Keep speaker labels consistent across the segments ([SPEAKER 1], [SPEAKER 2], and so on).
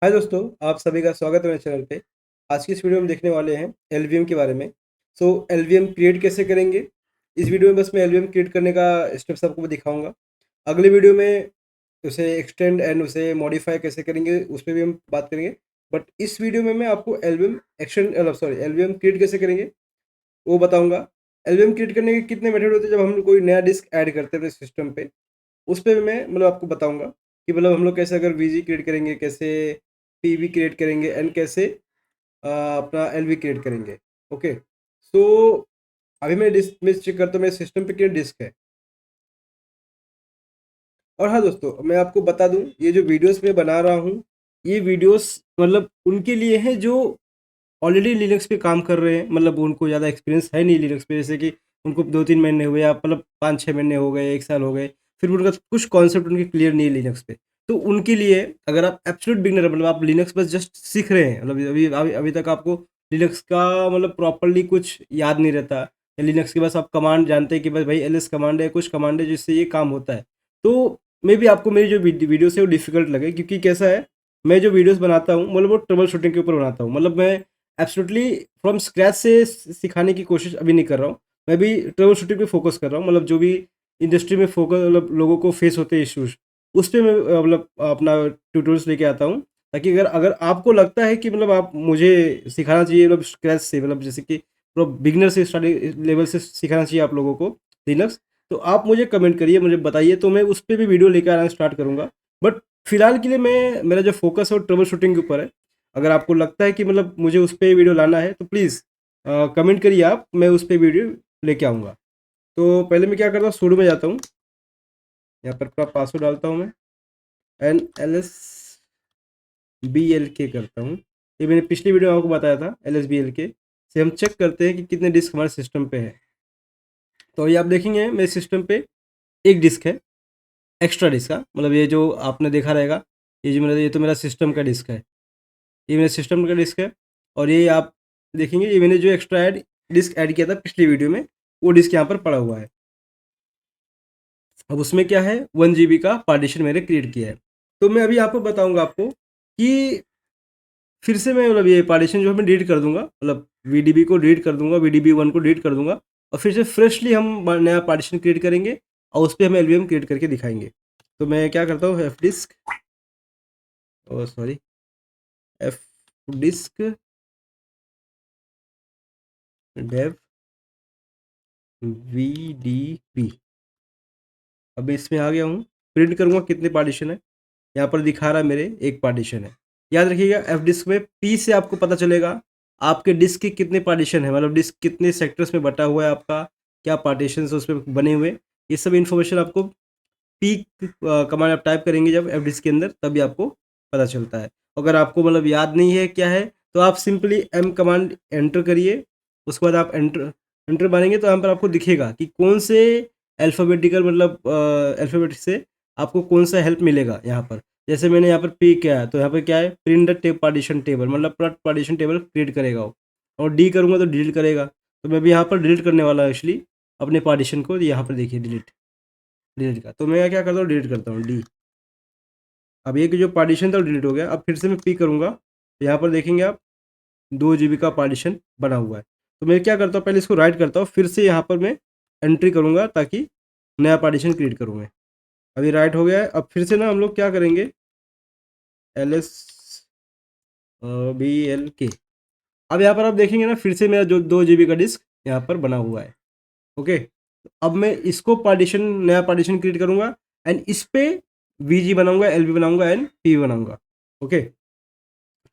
[SPEAKER 1] हाय दोस्तों, आप सभी का स्वागत है मेरे चैनल पे। आज की इस वीडियो में देखने वाले हैं एलवीएम के बारे में। एलवीएम क्रिएट कैसे करेंगे, इस वीडियो में बस मैं एलवीएम क्रिएट करने का स्टेप्स आपको दिखाऊंगा। अगले वीडियो में उसे एक्सटेंड एंड उसे मॉडिफाई कैसे करेंगे उस पर भी हम बात करेंगे। बट इस वीडियो में मैं आपको एलवीएम एक्सटेंड एलवीएम क्रिएट कैसे करेंगे वो बताऊंगा। एलवीएम क्रिएट करने के कितने मेथड होते हैं जब हम कोई नया डिस्क ऐड करते हैं अपने सिस्टम पे, उस पे भी मैं आपको बताऊँगा कि हम लोग कैसे अगर वीजी क्रिएट करेंगे, कैसे पीवी क्रिएट करेंगे एंड कैसे अपना एलवी क्रिएट करेंगे। ओके, सो अभी मैं डिस्क में चेक करता हूँ मेरे सिस्टम पे कितने डिस्क है। और हाँ दोस्तों, मैं आपको बता दूँ ये जो वीडियोस मैं बना रहा हूँ, ये वीडियोस उनके लिए हैं जो ऑलरेडी लिनक्स पे काम कर रहे हैं। उनको ज़्यादा एक्सपीरियंस है नहीं लिनक्स पे, जैसे कि उनको 2-3 महीने हुए या 5-6 महीने हो गए, 1 साल हो गए, फिर भी उनका कुछ कॉन्सेप्ट उनके क्लियर नहीं है लिनक्स पे। तो उनके लिए अगर आप एब्सोल्यूट बिगिनर आप लिनक्स बस जस्ट सीख रहे हैं, अभी अभी अभी तक आपको लिनक्स का प्रॉपर्ली कुछ याद नहीं रहता, या लिनक्स के बस आप कमांड जानते हैं कि बस भाई एलएस कमांड है, कुछ कमांड है जिससे ये काम होता है। तो मे बी आपको मेरी जो वीडियोस है वो डिफ़िकल्ट लगे, क्योंकि कैसा है, मैं जो वीडियोस बनाता हूँ वो ट्रबल शूटिंग के ऊपर बनाता हूँ। मैं एब्सोल्युटली फ्रॉम स्क्रैच से सिखाने की कोशिश अभी नहीं कर रहा हूँ। मैं भी ट्रबल शूटिंग पे फोकस कर रहा हूँ। जो भी इंडस्ट्री में फोकस लोगों को फेस होते हैं इश्यूज, उस पे मैं अपना ट्यूटोरियल्स लेके आता हूँ, ताकि अगर अगर आपको लगता है कि आप मुझे सिखाना चाहिए स्क्रैच से, जैसे कि बिगनर से स्टार्टिंग लेवल से सिखाना चाहिए आप लोगों को लिनक्स, तो आप मुझे कमेंट करिए, मुझे बताइए, तो मैं उस पर भी वीडियो लेकर आना स्टार्ट करूँगा। बट फिलहाल के लिए मेरा जो फोकस है वो ट्रबल शूटिंग के ऊपर है। अगर आपको लगता है कि मुझे उस पे वीडियो लाना है तो प्लीज़ कमेंट करिए आप, मैं उस पे वीडियो लेके आऊँगा। तो पहले मैं क्या करता हूँ, सुडो में जाता हूँ, यहाँ पर पूरा पासवर्ड डालता हूँ मैं, and L S B L K करता हूँ। ये मैंने पिछली वीडियो में आपको बताया था, एल एस बी एल के से हम चेक करते हैं कि कितने डिस्क हमारे सिस्टम पे है। तो ये आप देखेंगे मेरे सिस्टम पे एक डिस्क है, एक्स्ट्रा डिस्क का, ये जो आपने देखा रहेगा, ये तो मेरा सिस्टम का डिस्क है, ये मेरे सिस्टम का डिस्क है। और ये आप देखेंगे, ये मैंने जो एक्स्ट्रा डिस्क ऐड किया था पिछली वीडियो में, वो डिस्क यहाँ पर पड़ा हुआ है। अब उसमें क्या है, 1 जीबी का पार्टीशन मैंने क्रिएट किया है। तो मैं अभी यहाँ पर बताऊँगा आपको कि फिर से मैं ये पार्टीशन जो है मैं डिलीट कर दूँगा, वीडीबी को डिलीट कर दूँगा, वीडीबी 1 को डिलीट कर दूँगा, और फिर से फ्रेशली हम नया पार्टीशन क्रिएट करेंगे और उस पे हम एलवीएम क्रिएट करके दिखाएँगे। तो मैं क्या करता हूँ, F disk, oh sorry, F disk dev VDB, अब इसमें आ गया हूँ, प्रिंट करूँगा कितने पार्टीशन है, यहाँ पर दिखा रहा है मेरे एक पार्टीशन है। याद रखिएगा, एफ डिस्क में पी से आपको पता चलेगा आपके डिस्क के कितने पार्टीशन है, डिस्क कितने सेक्टर्स में बटा हुआ है आपका, क्या पार्टीशन है उसमें बने हुए, ये सब इन्फॉर्मेशन आपको पी कमांड आप टाइप करेंगे जब एफ डिस्क के अंदर, तभी आपको पता चलता है। अगर आपको याद नहीं है क्या है, तो आप सिंपली एम कमांड एंटर करिए, उसके बाद आप एंटर एंटर मारेंगे तो यहाँ पर आपको दिखेगा कि कौन से अल्फ़ाबेटिकल अल्फ़ाबेट से आपको कौन सा हेल्प मिलेगा यहाँ पर। जैसे मैंने यहाँ पर पी किया है, तो यहाँ पर क्या है, print the tape partition table, partition table create करेगा वो। और डी करूँगा तो डिलीट करेगा, तो मैं भी यहाँ पर डिलीट करने वाला एक्चुअली अपने पार्टीशन को, यहाँ पर देखिए डिलीट, डिलीट का। तो मैं क्या करता हूँ, डिलीट करता हूँ डी। अब ये कि जो पार्टीशन था वो डिलीट हो गया। अब फिर से मैं पी करूँगा, तो यहाँ पर देखेंगे आप 2 जीबी का पार्टीशन बना हुआ है। तो मैं क्या करता हूँ, पहले इसको राइट करता हूँ, फिर से यहाँ पर मैं एंट्री करूँगा ताकि नया पार्टीशन क्रिएट करूँ मैं। अभी राइट हो गया है। अब फिर से ना हम लोग क्या करेंगे, एल एस बी एल के। अब यहाँ पर आप देखेंगे ना, फिर से मेरा जो 2 जीबी का डिस्क यहाँ पर बना हुआ है। ओके, अब मैं इसको पार्टीशन, नया पार्टीशन क्रिएट करूँगा एंड इस पे वीजी बनाऊँगा, एलबी बनाऊँगा एंड पी बनाऊँगा। ओके,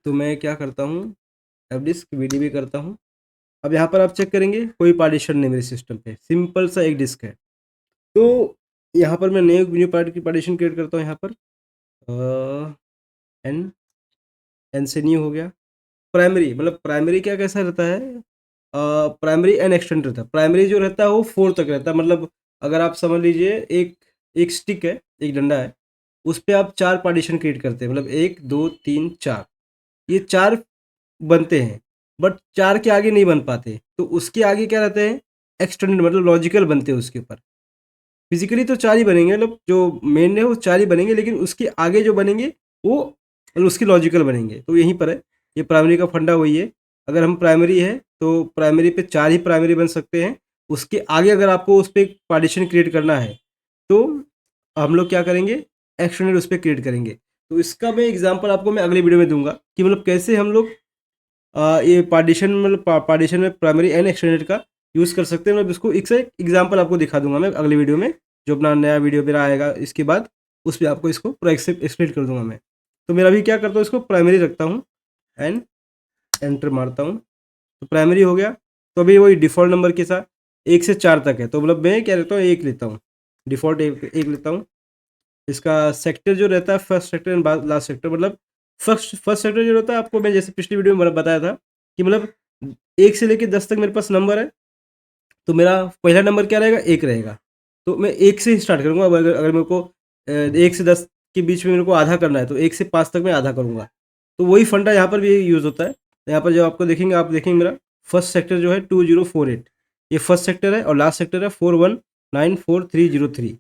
[SPEAKER 1] तो मैं क्या करता हूँ, एफ डिस्क वीडीबी करता हूँ। अब यहाँ पर आप चेक करेंगे कोई पार्टीशन नहीं मेरे सिस्टम पे, सिंपल सा एक डिस्क है। तो यहाँ पर मैं न्यू न्यू पार्टीशन क्रिएट करता हूँ, यहाँ पर एन एन से न्यू हो गया। प्राइमरी, प्राइमरी क्या कैसा रहता है, प्राइमरी एंड एक्सटेंड रहता है। प्राइमरी जो रहता है वो 4 तक रहता है, अगर आप समझ लीजिए एक एक स्टिक है, एक डंडा है, उस पे आप 4 पार्टीशन क्रिएट करते हैं, 1 2 3 4, ये 4 बनते हैं, बट 4 के आगे नहीं बन पाते। तो उसके आगे क्या रहते हैं, एक्सटेंडेड, लॉजिकल बनते हैं उसके ऊपर। फिजिकली तो 4 ही बनेंगे, जो मेन है वो 4 ही बनेंगे, लेकिन उसके आगे जो बनेंगे वो मतलब उसकी लॉजिकल बनेंगे। तो यहीं पर है, ये प्राइमरी का फंडा वही है। अगर हम प्राइमरी है तो प्राइमरी पे 4 ही प्राइमरी बन सकते हैं। उसके आगे अगर आपको उस पे एक पार्टीशन क्रिएट करना है तो हम लोग क्या करेंगे, एक्सटेंडेड उस पे क्रिएट करेंगे। तो इसका मैं एग्ज़ाम्पल आपको मैं अगली वीडियो में दूँगा कि मतलब कैसे हम लोग ये पार्टीशन मतलब पार्टीशन में प्राइमरी एंड एक्सटेंडेड का यूज़ कर सकते हैं। मतलब इसको एक से एग्जांपल आपको दिखा दूंगा मैं अगली वीडियो में, जो अपना नया वीडियो मेरा आएगा इसके बाद, उस पर आपको इसको पूरा एक्सप्लेन कर दूंगा मैं। तो मेरा भी क्या करता हूँ, इसको प्राइमरी रखता हूँ एंड एंटर मारता हूँ, तो प्राइमरी हो गया। तो अभी वही डिफ़ॉल्ट नंबर के साथ 1 से 4 तक है, तो मतलब मैं क्या लेता हूँ, 1 लेता हूँ, डिफ़ॉल्ट 1 लेता हूँ। इसका सेक्टर जो रहता है first sector and last sector, मतलब फर्स्ट सेक्टर जो रहता है, आपको मैं जैसे पिछली वीडियो में बताया था कि मतलब 1 से लेके 10 तक मेरे पास नंबर है, तो मेरा पहला नंबर क्या रहेगा, 1 रहेगा। तो मैं 1 से ही स्टार्ट करूँगा। अब अगर अगर मेरे को 1 से 10 के बीच में मेरे को आधा करना है तो 1 से 5 तक मैं आधा करूँगा। तो वही फंडा यहाँ पर भी यूज़ होता है। यहाँ पर जब आपको देखेंगे, आप देखेंगे मेरा फर्स्ट सेक्टर जो है 2048, ये फर्स्ट सेक्टर है और लास्ट सेक्टर है 4194,303।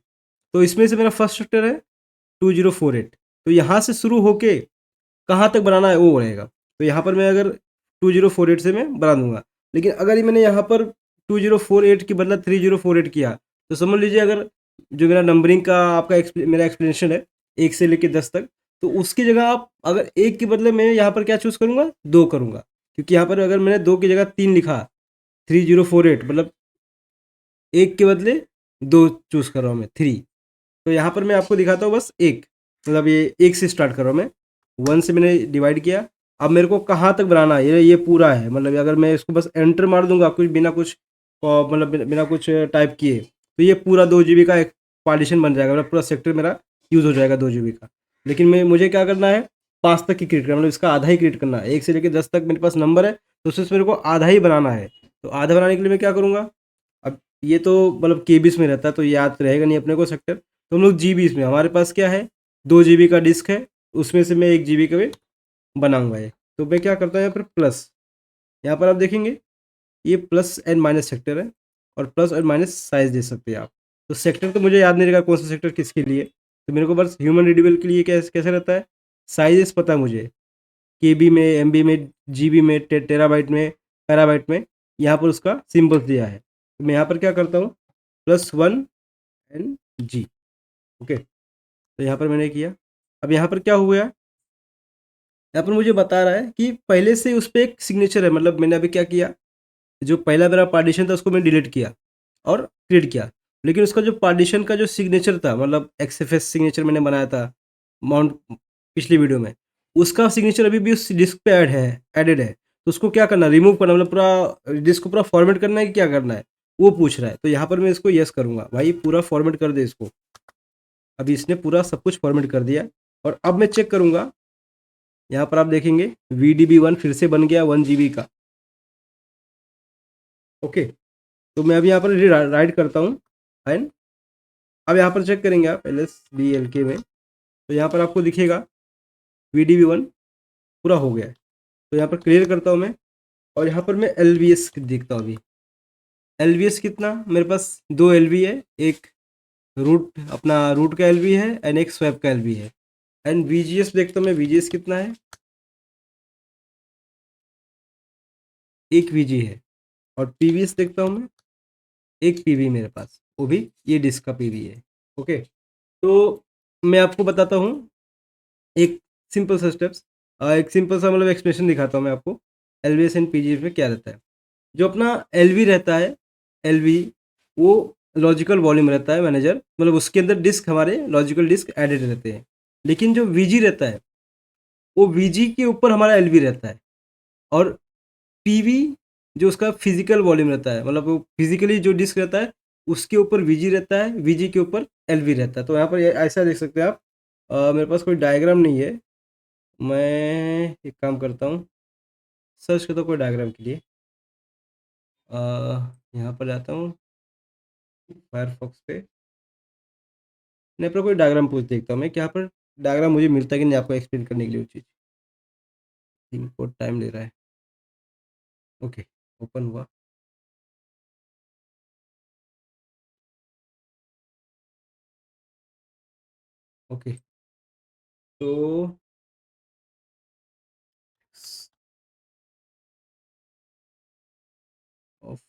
[SPEAKER 1] तो इसमें से मेरा फर्स्ट सेक्टर है 2048। तो यहाँ से शुरू होके कहाँ तक बनाना है वो रहेगा। तो यहाँ पर मैं अगर 2048 से मैं बना दूँगा। लेकिन अगर ये मैंने यहाँ पर 2048 के बदला 3048 किया, तो समझ लीजिए अगर जो मेरा नंबरिंग का आपका मेरा एक्सप्लेनेशन है 1 से लेके 10 तक, तो उसकी जगह आप अगर 1 के बदले मैं यहाँ पर क्या चूज़ करूँगा, 2 करूँगा। क्योंकि यहाँ पर अगर मैंने 2 की जगह 3 लिखा, 3048 मतलब 1 के बदले 2 चूज़ कर रहा हूँ मैं, 3। तो यहाँ पर मैं आपको दिखाता हूँ बस 1, मतलब ये 1 से स्टार्ट कर रहा हूँ मैं, 1 से मैंने डिवाइड किया। अब मेरे को कहाँ तक बनाना है, ये पूरा है, मतलब अगर मैं इसको बस एंटर मार दूंगा कुछ बिना कुछ मतलब बिना कुछ टाइप किए, तो ये पूरा 2 GB का एक पार्टीशन बन जाएगा, मतलब पूरा सेक्टर मेरा यूज़ हो जाएगा 2 GB का। लेकिन मैं मुझे क्या करना है, 5 तक की क्रिएट करना, मतलब इसका आधा ही क्रिएट करना है। 1 से लेकर 10 तक मेरे पास नंबर है, तो उसमें से मेरे को आधा ही बनाना है। तो आधा बनाने के लिए मैं क्या करूँगा, अब ये तो मतलब केबीस में रहता है तो याद रहेगा नहीं अपने को सेक्टर, तो हम लोग जीबीस में, हमारे पास क्या है, 2 GB का डिस्क है, उसमें से मैं 1 GB का भी बनाऊंगा ये। तो मैं क्या करता हूँ यहाँ पर प्लस, यहाँ पर आप देखेंगे ये प्लस एंड माइनस सेक्टर है, और प्लस और माइनस साइज दे सकते हैं आप। तो सेक्टर तो मुझे याद नहीं रहेगा कौन सा सेक्टर किसके लिए, तो मेरे को बस ह्यूमन रीडेबल के लिए कैसे कैसे रहता है, साइजेस पता है मुझे, केबी में, एमबी में, जीबी में, टेराबाइट में, पैराबाइट में, यहाँ पर उसका सिंबल्स दिया है। तो मैं यहाँ पर क्या करता हूँ, +1 एन जी, ओके। तो यहाँ पर मैंने किया। अब यहाँ पर क्या हो गया, यहाँ पर मुझे बता रहा है कि पहले से उस पे एक सिग्नेचर है, मतलब मैंने अभी क्या किया, जो पहला मेरा पार्टीशन था उसको मैंने डिलीट किया और क्रिएट किया। लेकिन उसका जो पार्टीशन का जो सिग्नेचर था, मतलब एक्सएफएस सिग्नेचर मैंने बनाया था माउंट पिछली वीडियो में, उसका सिग्नेचर अभी भी उस डिस्क पे एडेड है। तो उसको क्या करना है, रिमूव करना, मतलब पूरा डिस्क को पूरा फॉर्मेट करना है कि क्या करना है, वो पूछ रहा है। तो यहाँ पर मैं इसको यस करूँगा, भाई पूरा फॉर्मेट कर दे इसको। अभी इसने पूरा सब कुछ फॉर्मेट कर दिया। और अब मैं चेक करूँगा, यहाँ पर आप देखेंगे VDB1 फिर से बन गया 1 GB का, ओके। तो मैं अभी यहाँ पर राइट करता हूँ एंड अब यहाँ पर चेक करेंगे आप LSBLK में, तो यहाँ पर आपको दिखेगा VDB1 पूरा हो गया है। तो यहाँ पर क्लियर करता हूँ मैं, और यहाँ पर मैं LBS देखता हूँ अभी। LBS कितना, मेरे पास 2 LB है, एक रूट का LB है एंड एक स्वैप का LB है। एंड VGS देखता हूँ मैं, VGS कितना है, एक VG है। और PVS देखता हूँ मैं, एक PV मेरे पास, वो भी ये डिस्क का PV है, ओके। तो मैं आपको बताता हूँ एक सिंपल सा स्टेप्स, एक सिंपल सा मतलब एक्सप्लेनेशन दिखाता हूँ मैं आपको, LVS एंड PGS में क्या रहता है। जो अपना LV रहता है, LV वो लॉजिकल वॉल्यूम रहता है मैनेजर, मतलब उसके अंदर डिस्क हमारे लॉजिकल डिस्क एडेड रहते हैं। लेकिन जो VG रहता है, वो VG के ऊपर हमारा LV रहता है। और PV जो उसका फिजिकल वॉल्यूम रहता है, मतलब वो फिजिकली जो डिस्क रहता है उसके ऊपर VG रहता है, VG के ऊपर LV रहता है। तो यहाँ पर ऐसा देख सकते हैं आप। मेरे पास कोई डायग्राम नहीं है, मैं एक काम करता हूँ, सर्च करता हूँ कोई डायग्राम के लिए। अ, यहाँ पर जाता हूँ फायरफॉक्स पे, नहीं पर कोई डायग्राम पूछ देखता हूँ मैं कि यहाँ पर डायग्राम मुझे मिलता है कि नहीं आपको एक्सप्लेन करने के लिए वो चीज़। इम्पोर्ट टाइम ले रहा है, ओके, ओपन हुआ, ओके। तो ऑफ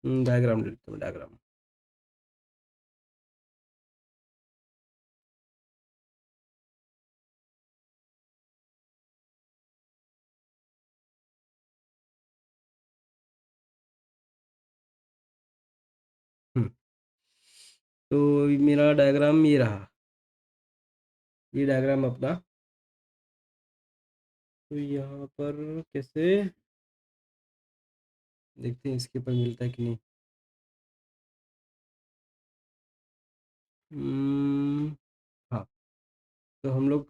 [SPEAKER 1] डायग्राम लिखता हूँ, डायग्राम। हम्म, तो मेरा डायग्राम ये रहा, ये डायग्राम अपना। तो यहाँ पर कैसे देखते हैं इसके ऊपर मिलता है कि नहीं। हम्म, हाँ, तो हम लोग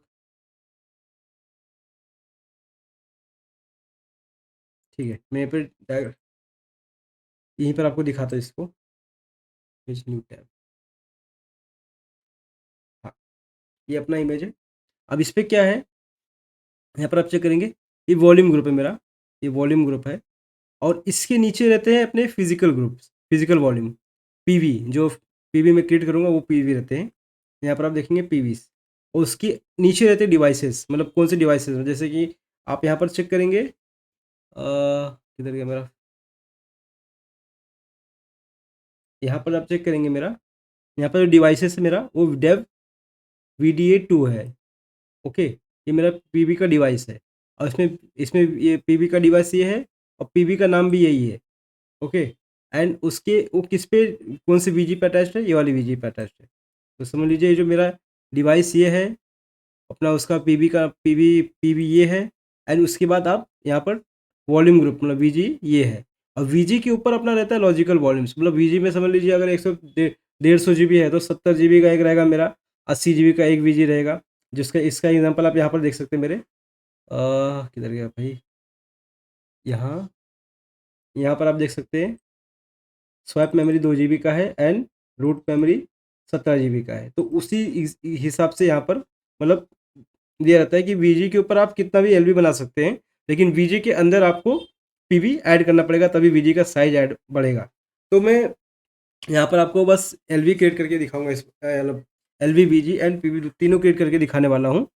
[SPEAKER 1] ठीक है, मैं यहाँ पर यहीं पर आपको दिखाता हूँ इसको। न्यू टैब, हाँ, ये अपना इमेज है। अब इस पे क्या है, यहाँ पर आप चेक करेंगे, ये वॉल्यूम ग्रुप है मेरा, ये वॉल्यूम ग्रुप है। और इसके नीचे रहते हैं अपने physical groups, physical volume, PV, जो पीवी में क्रिएट करूँगा वो पीवी रहते हैं। यहाँ पर आप देखेंगे पीवीस, और उसके नीचे रहते हैं डिवाइसेस, मतलब कौन से डिवाइसेस हैं, जैसे कि आप यहाँ पर चेक करेंगे, किधर गया मेरा, यहाँ पर आप चेक करेंगे मेरा, यहाँ पर जो डिवाइसेस है मेरा वो डेव VDA2 है। ओके, ये मेरा पीवी का डिवाइस है, और इसमें इसमें ये पीवी का डिवाइस ये है, और पीवी का नाम भी यही है। ओके, एंड उसके वो किस पे, कौन सी वीजी पे अटैच्ड है, ये वाली वीजी पे अटैच्ड है। तो समझ लीजिए जो मेरा डिवाइस ये है अपना, उसका पीवी का पीवी ये है, एंड उसके बाद आप यहाँ पर वॉल्यूम ग्रुप मतलब वीजी ये है। और वीजी के ऊपर अपना रहता है लॉजिकल वॉल्यूम्स, मतलब वीजी में समझ लीजिए अगर 100 150 GB है तो 70 GB का एक रहेगा मेरा, 80 GB का एक वीजी रहेगा। जिसका इसका एग्जांपल आप यहाँ पर देख सकते हैं मेरे, किधर गया भाई, यहाँ यहाँ पर आप देख सकते हैं स्वैप मेमोरी 2 GB का है, एंड रूट मेमोरी 17 GB का है। तो उसी हिसाब से यहाँ पर मतलब दिया रहता है कि वीजी के ऊपर आप कितना भी एलवी बना सकते हैं, लेकिन वीजी के अंदर आपको पीवी ऐड करना पड़ेगा, तभी वीजी का साइज ऐड बढ़ेगा। तो मैं यहाँ पर आपको बस एलवी क्रिएट करके दिखाऊंगा, इस मतलब एलवी, वीजी एंड पीवी तीनों क्रिएट करके दिखाने वाला हूँ।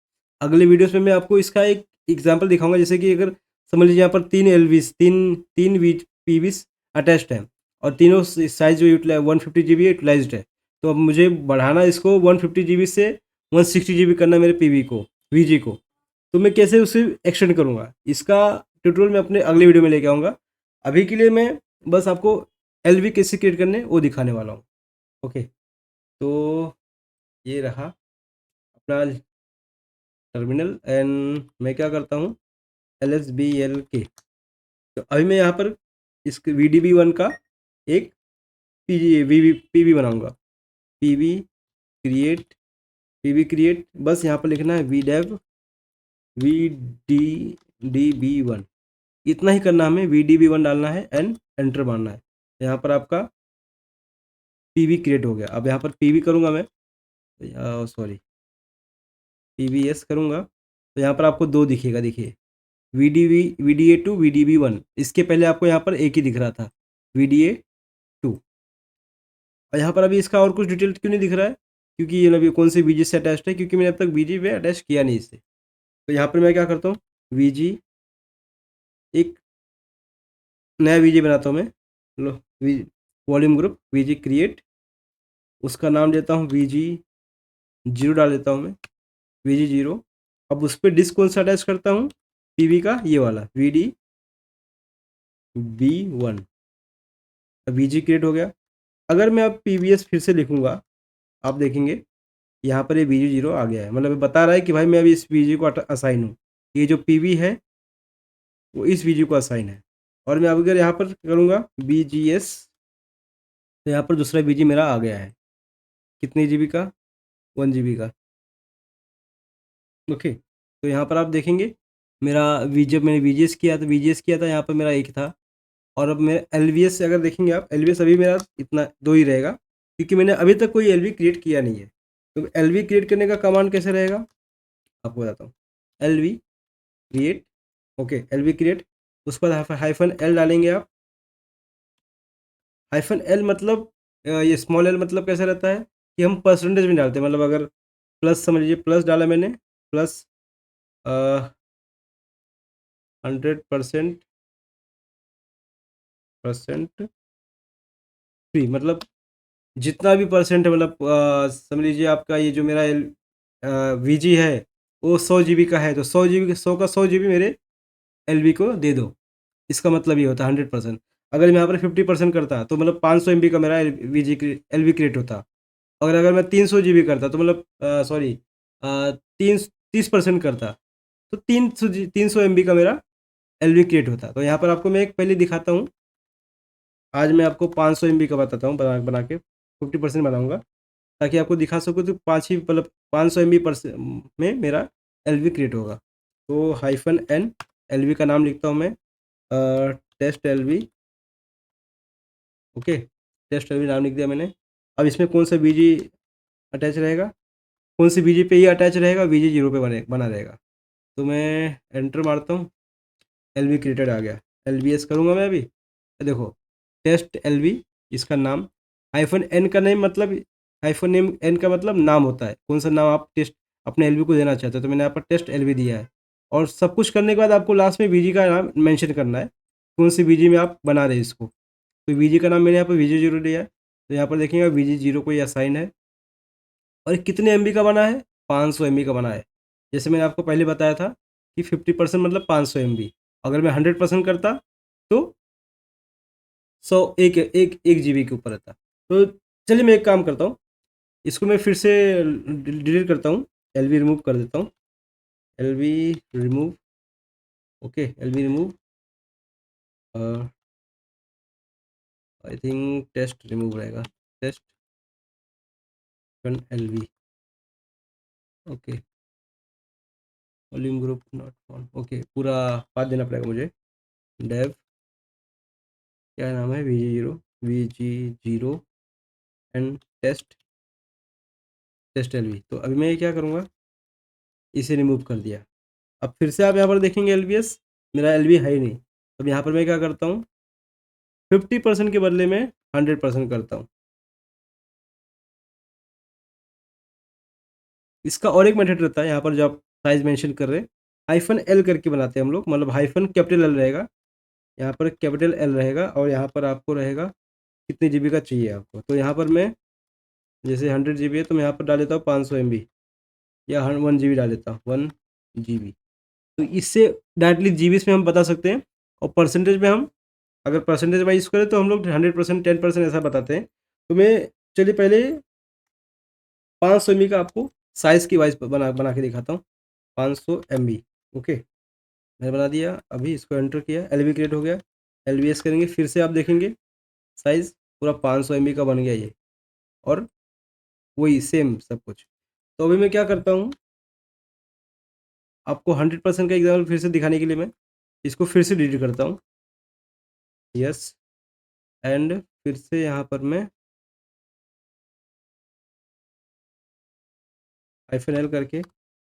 [SPEAKER 1] अगले वीडियोस में मैं आपको इसका एक एग्जांपल दिखाऊंगा, जैसे कि अगर समझ लीजिए यहाँ पर 3 एलवीस, तीन तीन वी पीवीस अटैच्ड हैं, और तीनों साइज जो यूटिलाइज 150 GB यूटिलाइज्ड है। तो अब मुझे बढ़ाना इसको 150 GB से 160 GB करना है मेरे पीवी को, वीजी को। तो मैं कैसे उसे एक्सटेंड करूँगा, इसका ट्यूटोरियल मैं अपने अगले वीडियो में लेके आऊँगा। अभी के लिए मैं बस आपको एलवी कैसे क्रिएट करने वो दिखाने वाला हूँ। ओके, तो ये रहा अपना टर्मिनल, एंड मैं क्या करता हूँ, LSBLK। तो अभी मैं यहाँ पर इस VDB1 का एक पीवी बनाऊंगा, पीवी क्रिएट, पीवी क्रिएट, बस यहाँ पर लिखना है VDEV VDDB1, इतना ही करना, हमें VDB1 डालना है एंड एंटर मारना है। यहाँ पर आपका पीवी क्रिएट हो गया। अब यहाँ पर पीवी करूँगा मैं, सॉरी PVS करूँगा, तो यहाँ पर आपको दो दिखेगा, देखिए VDA2 VDB1, इसके पहले आपको यहाँ पर एक ही दिख रहा था, VDA2। और यहाँ पर अभी इसका और कुछ डिटेल क्यों नहीं दिख रहा है, क्योंकि ये अभी कौन से वीजी से अटैच्ड है, क्योंकि मैंने अब तक वीजी पे अटैच किया नहीं इसे। तो यहाँ पर मैं क्या करता हूँ, वीजी, एक नया वीजी बनाता हूँ मैं, low volume group VG create, उसका नाम देता हूँ VG0 डाल देता हूँ मैं, VG0। अब उस पर डिस्क कौन सा अटैच करता हूँ, पीवी का ये वाला VDB1। अब वीजी क्रिएट हो गया। अगर मैं अब PVS फिर से लिखूँगा, आप देखेंगे यहाँ पर ये VG0 आ गया है, मतलब बता रहा है कि भाई मैं अभी इस VG को असाइन हूँ, ये जो पीवी है वो इस VG को असाइन है। और मैं अब अगर यहाँ पर करूँगा BGS, तो यहाँ पर दूसरा VG मेरा आ गया है, कितने GB का, 1 GB का। ओके, तो यहाँ पर आप देखेंगे मेरा जब मैंने VGS किया तो VGS किया था, यहाँ पर मेरा एक था। और अब मैं LVS से अगर देखेंगे आप, LVS अभी मेरा इतना दो ही रहेगा, क्योंकि मैंने अभी तक कोई LV क्रिएट किया नहीं है। तो LV क्रिएट करने का कमांड कैसे रहेगा आपको बताता हूँ, LV create, okay LV create, उसके बाद -L डालेंगे आप। -L मतलब ये स्मॉल l मतलब कैसा रहता है कि हम परसेंटेज में डालते हैं, मतलब अगर प्लस, समझ लीजिए प्लस डाला मैंने, प्लस 100% परसेंट फ्री, मतलब जितना भी परसेंट है, मतलब समझ लीजिए आपका ये जो मेरा वीजी है वो 100 GB का है, तो 100 GB, 100 का 100 GB मेरे एलवी को दे दो। इसका मतलब ये होता है 100%। अगर मैं यहाँ पर 50% करता तो मतलब 500 MB का मेरा वीजी एलवी क्रिएट होता। और अगर मैं 300 GB करता तो मतलब सॉरी, तीन 30% करता तो 300 MB का मेरा एलवी क्रिएट होता। तो यहाँ पर आपको मैं एक पहले दिखाता हूँ। आज मैं आपको 500 MB का बताता हूँ, बना बना के 50% बनाऊँगा, ताकि आपको दिखा सकूँ तो 500 MB में मेरा एलवी क्रिएट होगा। तो -n एलवी का नाम लिखता हूँ मैं, test LV. Okay, test LV नाम लिख दिया मैंने। अब इसमें कौन सा बीजी अटैच रहेगा, कौन सी बीजी पे ये अटैच रहेगा, बीजी 0 पे बना रहेगा। तो मैं एंटर मारता हूँ, एलवी क्रिएटेड आ गया। एलवीएस करूँगा मैं अभी, देखो टेस्ट एलवी, इसका नाम -n का नेम, मतलब -n का मतलब नाम होता है, कौन सा नाम आप टेस्ट अपने एलवी को देना चाहते हो। तो मैंने यहाँ पर टेस्ट एलवी दिया है। और सब कुछ करने के बाद आपको लास्ट में बीजी का नाम मेंशन करना है, कौन सी बीजी में आप बना रहे हैं इसको। तो वीजी का नाम मैंने यहाँ पर वीजी 0 दिया है। तो यहाँ पर देखेंगे वीजी 0 को ये असाइन है। और कितने एमबी का बना है, 500 MB का बना है। जैसे मैंने आपको पहले बताया था कि 50% मतलब 500 MB। अगर मैं 100% करता तो 100 एक जीबी के ऊपर रहता। तो चलिए मैं एक काम करता हूँ, इसको मैं फिर से डिलीट करता हूँ, एलवी रिमूव कर देता हूँ। LV remove, okay, LV remove, I think test remove रहेगा, test LV. Okay, volume group not found, okay, पूरा पाथ देना पड़ेगा मुझे। डेव, क्या नाम है, VG0 एंड टेस्ट एलवी। तो अभी मैं क्या करूँगा, इसे रिमूव कर दिया। अब फिर से आप यहाँ पर देखेंगे एलवीएस, मेरा एलवी है ही नहीं। अब यहाँ पर मैं क्या करता हूँ, 50% के बदले में 100% करता हूँ। इसका और एक मेथड रहता है, यहाँ पर जो आप साइज मेंशन कर रहे हैं, -L करके बनाते हैं हम लोग, मतलब हाइफन कैपिटल एल रहेगा, यहाँ पर कैपिटल एल रहेगा, और यहाँ पर आपको रहेगा कितने जीबी का चाहिए आपको। तो यहाँ पर मैं जैसे 100 GB है, तो मैं यहाँ पर डाल देता हूँ 500 MB, या 1 GB डाल देता हूँ, 1 GB। तो इससे डायरेक्टली जीबीस में हम बता सकते हैं। और परसेंटेज में हम अगर परसेंटेज वाइज करें तो हम लोग 100%, 10% ऐसा बताते हैं। तो मैं चलिए पहले 500 MB का आपको साइज़ की वाइज बना बना के दिखाता हूँ। 500 MB, ओके, मैंने बना दिया। अभी इसको एंटर किया, एलवी क्रिएट हो गया। एलवीएस करेंगे, फिर से आप देखेंगे साइज़ पूरा 500 MB का बन गया ये, और वही सेम सब कुछ। तो अभी मैं क्या करता हूँ, आपको 100% का एग्जाम्पल फिर से दिखाने के लिए मैं इसको फिर से डिलीट करता हूँ। यस, एंड फिर से यहाँ पर मैं -L करके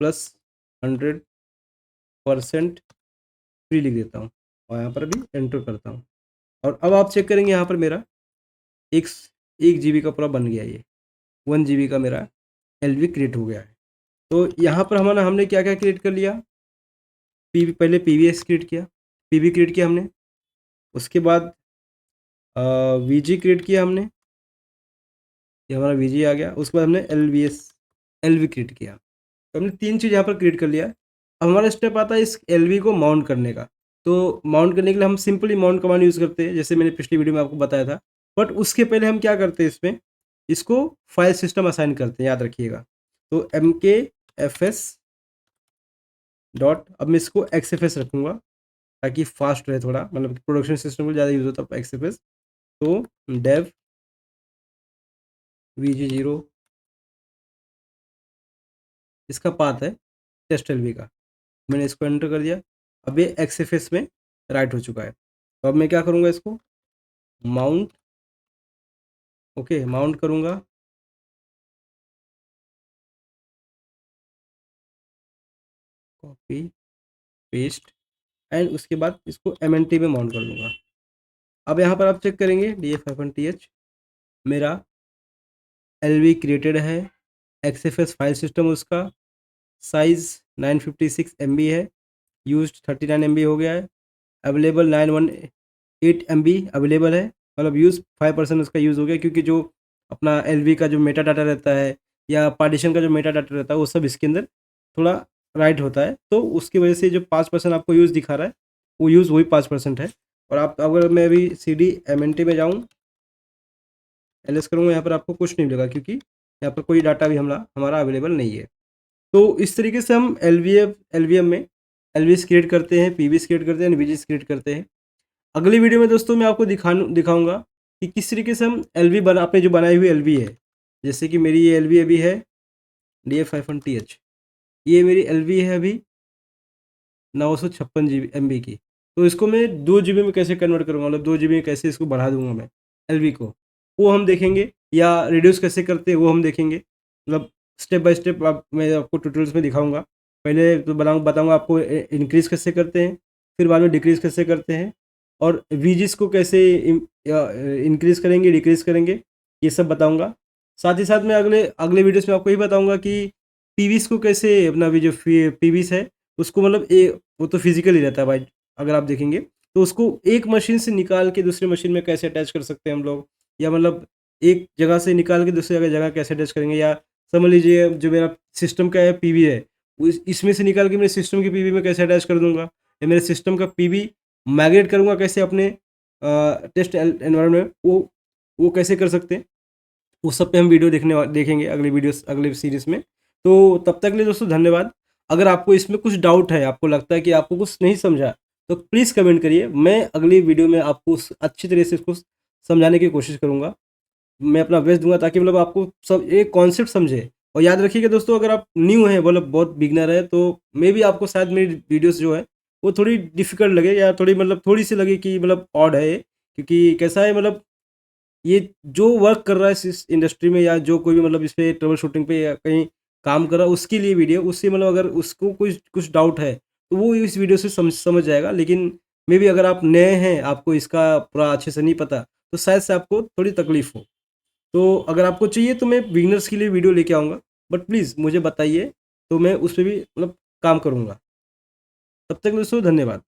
[SPEAKER 1] +100% फ्री लिख देता हूँ, और यहाँ पर भी एंटर करता हूँ। और अब आप चेक करेंगे, यहाँ पर मेरा एक 1 GB का पूरा बन गया, ये 1 GB का मेरा एलवी क्रिएट हो गया है। तो यहाँ पर हमारा हमने क्या क्या क्रिएट कर लिया, पहले पीवीएस क्रिएट किया, पीवी क्रिएट किया हमने, उसके बाद वीजी क्रिएट किया हमने, ये हमारा वीजी आ गया। उसके बाद हमने एलवी क्रिएट किया। तो हमने 3 चीज़ यहाँ पर क्रिएट कर लिया। अब हमारा स्टेप आता है इस एलवी को माउंट करने का। तो माउंट करने के लिए हम सिंपली माउंट कमांड यूज़ करते हैं, जैसे मैंने पिछली वीडियो में आपको बताया था। बट उसके पहले हम क्या करते हैं, इसमें इसको फाइल सिस्टम असाइन करते हैं, याद रखिएगा। तो MKFS डॉट, अब मैं इसको XFS रखूँगा ताकि फास्ट रहे थोड़ा, मतलब प्रोडक्शन सिस्टम को ज़्यादा यूज़ होता है XFS। तो डेव VG0, इसका पाथ है टेस्ट एलवी का, मैंने इसको एंटर कर दिया। अब ये XFS में राइट हो चुका है। तो अब मैं क्या करूँगा, इसको माउंट, ओके, माउंट करूँगा, कॉपी पेस्ट, एंड उसके बाद इसको MNT में माउंट कर दूँगा। अब यहाँ पर आप चेक करेंगे DF-TH, मेरा एलवी क्रिएटेड है, XFS फाइल सिस्टम उसका साइज़ 956 MB है, यूज्ड 39 MB हो गया है, अवेलेबल 918 MB अवेलेबल है, मतलब यूज़ 5% उसका यूज़ हो गया, क्योंकि जो अपना एलवी का जो मेटा डाटा रहता है या पार्टीशन का जो मेटा डाटा रहता है वो सब इसके अंदर थोड़ा राइट होता है, तो उसकी वजह से जो 5% आपको यूज़ दिखा रहा है वो यूज़ वही 5% है। और आप अगर मैं अभी CD MNT में जाऊँ, एलएस करूँगा, यहाँ पर आपको कुछ नहीं मिलेगा, क्योंकि यहाँ पर कोई डाटा भी हमारा अवेलेबल नहीं है। तो इस तरीके से हम एलवीएम में एलवीज क्रिएट करते हैं, पीवीज क्रिएट करते हैं, एनवीजीज क्रिएट करते हैं। अगली वीडियो में दोस्तों मैं आपको दिखाऊंगा कि किस तरीके से हम एलवी बना अपने जो बनाई हुई एलवी है, जैसे कि मेरी ये एलवी अभी है DF51TH, ये मेरी एलवी है अभी 956 MB की। तो इसको मैं 2 GB में कैसे कन्वर्ट करूँगा, मतलब 2 GB में कैसे इसको बढ़ा दूंगा मैं एलवी को, वो हम देखेंगे, या रिड्यूस कैसे करते हैं वो हम देखेंगे। मतलब स्टेप बाय स्टेप मैं आपको ट्यूटोरियल्स में दिखाऊंगा। पहले तो बताऊंगा आपको इंक्रीज़ कैसे करते हैं, फिर बाद में डिक्रीज़ कैसे करते हैं, और वीजीस को कैसे इंक्रीज़ करेंगे, डिक्रीज़ करेंगे, ये सब बताऊंगा। साथ ही साथ मैं अगले अगले वीडियोस में आपको ये बताऊंगा कि पीवीस को कैसे अपना भी जो पीवीस है उसको, मतलब वो तो फिजिकल ही रहता है भाई, अगर आप देखेंगे तो उसको एक मशीन से निकाल के दूसरी मशीन में कैसे अटैच कर सकते हैं हम लोग, या मतलब एक जगह से निकाल के दूसरी जगह कैसे अटैच करेंगे, या समझ लीजिए जो मेरा सिस्टम का है पीवी है, इसमें से निकाल के मेरे सिस्टम की पीवी में कैसे अटैच कर दूंगा, या मेरे सिस्टम का पीवी माइग्रेट करूंगा कैसे अपने टेस्ट एनवायरनमेंट, वो कैसे कर सकते हैं, वो सब पे हम वीडियो देखेंगे अगले सीरीज़ में। तो तब तक के लिए दोस्तों धन्यवाद। अगर आपको इसमें कुछ डाउट है, आपको लगता है कि आपको कुछ नहीं समझा, तो प्लीज़ कमेंट करिए, मैं अगली वीडियो में आपको अच्छी तरह से इसको समझाने की कोशिश करूँगा। मैं अपना बेस्ट दूँगा ताकि मतलब आपको सब एक कॉन्सेप्ट समझे। और याद रखिएगा दोस्तों, अगर आप न्यू हैं, मतलब बहुत बिगिनर है, तो मे बी आपको शायद मेरी वीडियोज़ जो है वो थोड़ी डिफ़िकल्ट लगे, या थोड़ी-सी लगे कि मतलब ऑड है ये। क्योंकि कैसा है, मतलब ये जो वर्क कर रहा है इस इंडस्ट्री में, या जो कोई भी मतलब इस पे ट्रबल शूटिंग पे या कहीं काम कर रहा है, उसके लिए वीडियो, उससे मतलब अगर उसको कुछ कुछ डाउट है तो वो इस वीडियो से समझ जाएगा। लेकिन मे बी अगर आप नए हैं, आपको इसका पूरा अच्छे से नहीं पता, तो शायद से आपको थोड़ी तकलीफ हो। तो अगर आपको चाहिए तो मैं बिगिनर्स के लिए वीडियो लेके आऊँगा, बट प्लीज़ मुझे बताइए, तो मैं उस पे भी मतलब काम करूँगा। तब तक दोस्तों धन्यवाद।